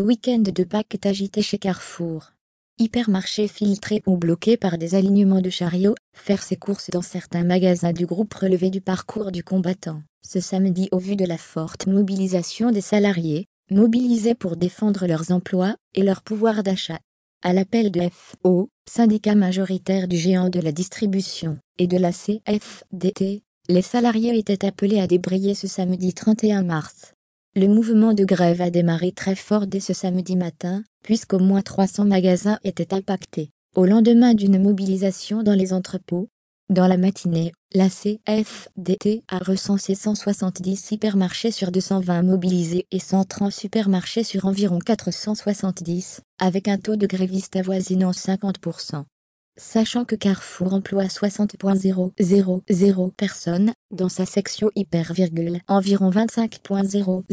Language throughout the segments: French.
Week-end de Pâques est agité chez Carrefour. Hypermarchés filtrés ou bloqués par des alignements de chariots, faire ses courses dans certains magasins du groupe relevé du parcours du combattant. Ce samedi, au vu de la forte mobilisation des salariés, mobilisés pour défendre leurs emplois et leur pouvoir d'achat. À l'appel de FO, syndicat majoritaire du géant de la distribution, et de la CFDT, les salariés étaient appelés à débrayer ce samedi 31 mars. Le mouvement de grève a démarré très fort dès ce samedi matin, puisqu'au moins 300 magasins étaient impactés. Au lendemain d'une mobilisation dans les entrepôts, dans la matinée, la CFDT a recensé 170 hypermarchés sur 220 mobilisés et 130 supermarchés sur environ 470, avec un taux de grévistes avoisinant 50%. Sachant que Carrefour emploie 60,000 personnes, dans sa section hyper, environ 25,000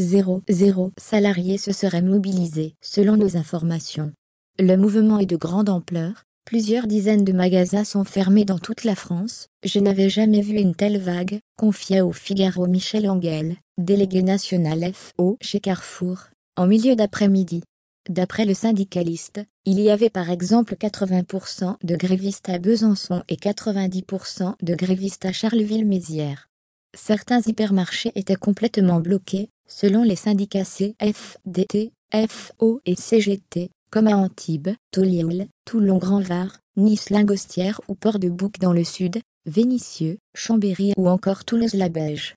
salariés se seraient mobilisés, selon nos informations. Le mouvement est de grande ampleur, plusieurs dizaines de magasins sont fermés dans toute la France. Je n'avais jamais vu une telle vague, confiait au Figaro Michel Engel, délégué national FO chez Carrefour, en milieu d'après-midi. D'après le syndicaliste, il y avait par exemple 80% de grévistes à Besançon et 90% de grévistes à Charleville-Mézières. Certains hypermarchés étaient complètement bloqués, selon les syndicats CFDT, FO et CGT, comme à Antibes, Tolioul, Toulon-Grand-Var, Nice-Lingostière ou Port-de-Bouc dans le sud, Vénissieux, Chambéry ou encore Toulouse-la-Beige.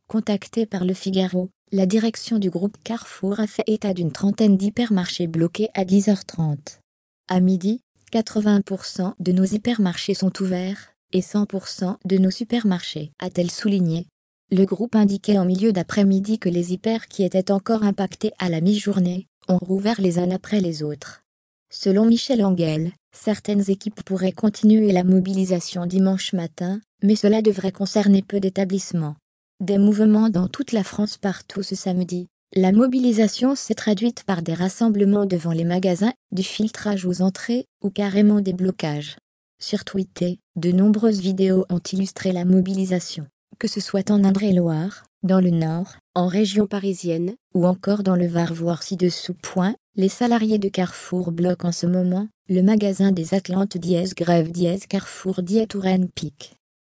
Contacté par le Figaro, la direction du groupe Carrefour a fait état d'une trentaine d'hypermarchés bloqués à 10h30. À midi, 80% de nos hypermarchés sont ouverts, et 100% de nos supermarchés, a-t-elle souligné. Le groupe indiquait en milieu d'après-midi que les hypers qui étaient encore impactés à la mi-journée, ont rouvert les uns après les autres. Selon Michel Engel, certaines équipes pourraient continuer la mobilisation dimanche matin, mais cela devrait concerner peu d'établissements. Des mouvements dans toute la France partout ce samedi. La mobilisation s'est traduite par des rassemblements devant les magasins, du filtrage aux entrées, ou carrément des blocages. Sur Twitter, de nombreuses vidéos ont illustré la mobilisation, que ce soit en Indre-et-Loire, dans le Nord, en région parisienne, ou encore dans le Var. Voir ci-dessous. Les salariés de Carrefour bloquent en ce moment le magasin des Atlantes /grève Carrefour Touraine Pic.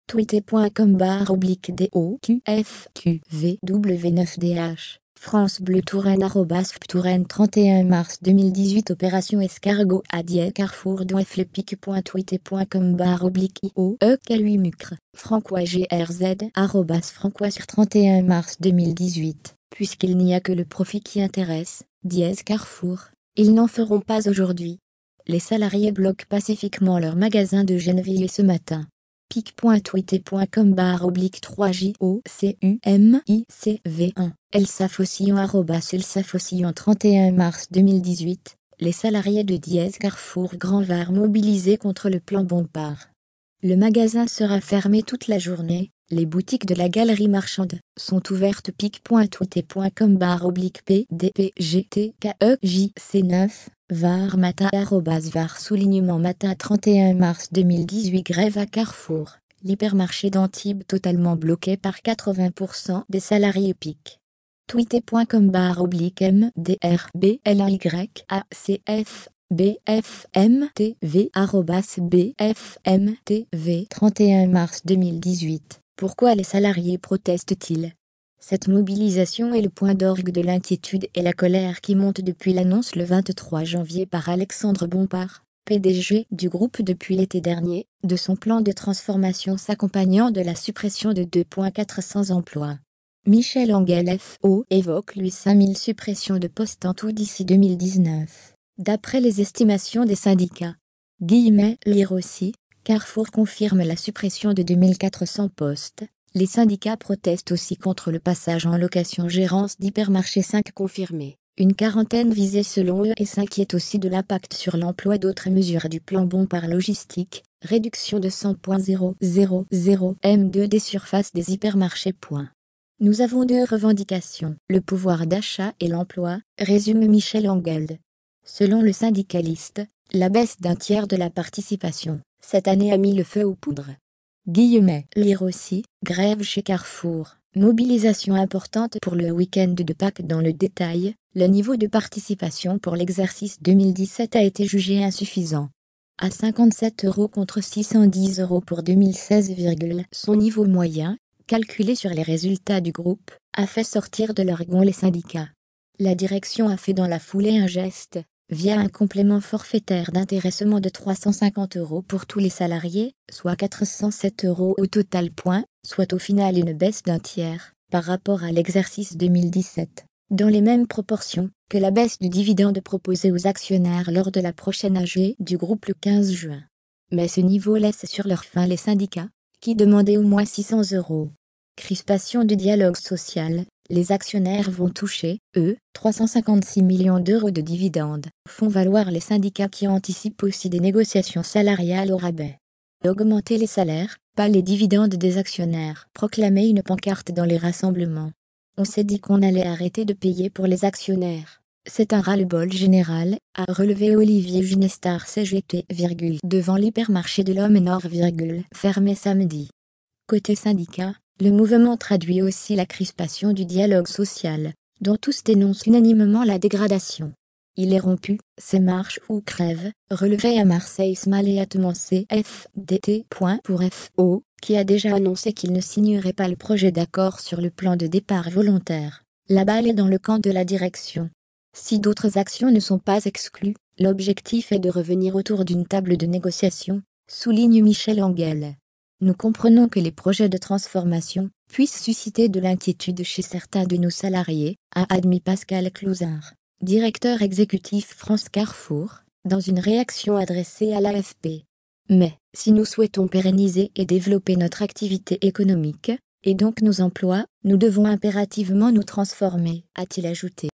Twitter.com/DOQFQVW9DH France Bleu Touraine @Touraine 31 mars 2018 Opération Escargot à Carrefour dont flepic.twitter.com/IOEK8mucre Francois GRZ @Francois sur 31 mars 2018 Puisqu'il n'y a que le profit qui intéresse, Carrefour, ils n'en feront pas aujourd'hui. Les salariés bloquent pacifiquement leur magasin de Gennevilliers ce matin. pic.twitter.com/oblique3JOCUMICV1 Elsafaucillon @Elsafaucillon 31 mars 2018 Les salariés de Carrefour Grand Var mobilisés contre le plan Bompard. Le magasin sera fermé toute la journée. Les boutiques de la galerie marchande sont ouvertes. pic.twitter.com/PDPGTKEJC9 Var matin @Var soulignement matin 31 mars 2018 Grève à Carrefour. L'hypermarché d'Antibes totalement bloqué par 80% des salariés pic. twitter.com/MDRBLYACF BFMTV @BFMTV 31 mars 2018 Pourquoi les salariés protestent-ils? Cette mobilisation est le point d'orgue de l'inquiétude et la colère qui monte depuis l'annonce le 23 janvier par Alexandre Bompard, PDG du groupe depuis l'été dernier, de son plan de transformation s'accompagnant de la suppression de 2,400 emplois. Michel Engel FO évoque lui 5000 suppressions de postes en tout d'ici 2019. D'après les estimations des syndicats, lire aussi, Carrefour confirme la suppression de 2400 postes. Les syndicats protestent aussi contre le passage en location-gérance d'hypermarchés 5 confirmés. Une quarantaine visée selon eux et s'inquiètent aussi de l'impact sur l'emploi d'autres mesures du plan Bompard logistique, réduction de 100,000 m2 des surfaces des hypermarchés. Nous avons deux revendications, le pouvoir d'achat et l'emploi, résume Michel Engel. Selon le syndicaliste, la baisse d'un tiers de la participation, cette année a mis le feu aux poudres. Lire aussi, grève chez Carrefour. Mobilisation importante pour le week-end de Pâques. Dans le détail, le niveau de participation pour l'exercice 2017 a été jugé insuffisant. À 57 € contre 610 € pour 2016, son niveau moyen, calculé sur les résultats du groupe, a fait sortir de leur gonds les syndicats. La direction a fait dans la foulée un geste, via un complément forfaitaire d'intéressement de 350 € pour tous les salariés, soit 407 € au total. Soit au final une baisse d'un tiers, par rapport à l'exercice 2017, dans les mêmes proportions que la baisse du dividende proposé aux actionnaires lors de la prochaine AG du groupe le 15 juin. Mais ce niveau laisse sur leur faim les syndicats, qui demandaient au moins 600 €. Crispation du dialogue social, les actionnaires vont toucher, eux, 356 millions d'euros de dividendes, font valoir les syndicats qui anticipent aussi des négociations salariales au rabais. Augmenter les salaires, pas les dividendes des actionnaires, proclamer une pancarte dans les rassemblements. On s'est dit qu'on allait arrêter de payer pour les actionnaires. C'est un ras-le-bol général, a relevé Olivier Ginestar CGT, devant l'hypermarché de l'Homme Nord, fermé samedi. Côté syndicat, le mouvement traduit aussi la crispation du dialogue social, dont tous dénoncent unanimement la dégradation. Il est rompu, c'est marche ou crève, relevé à Marseille Smaléat CFDT. Pour FO, qui a déjà annoncé qu'il ne signerait pas le projet d'accord sur le plan de départ volontaire. La balle est dans le camp de la direction. Si d'autres actions ne sont pas exclues, l'objectif est de revenir autour d'une table de négociation, souligne Michel Engel. Nous comprenons que les projets de transformation puissent susciter de l'inquiétude chez certains de nos salariés, a admis Pascal Clouzard, directeur exécutif France Carrefour, dans une réaction adressée à l'AFP. Mais, si nous souhaitons pérenniser et développer notre activité économique, et donc nos emplois, nous devons impérativement nous transformer, a-t-il ajouté.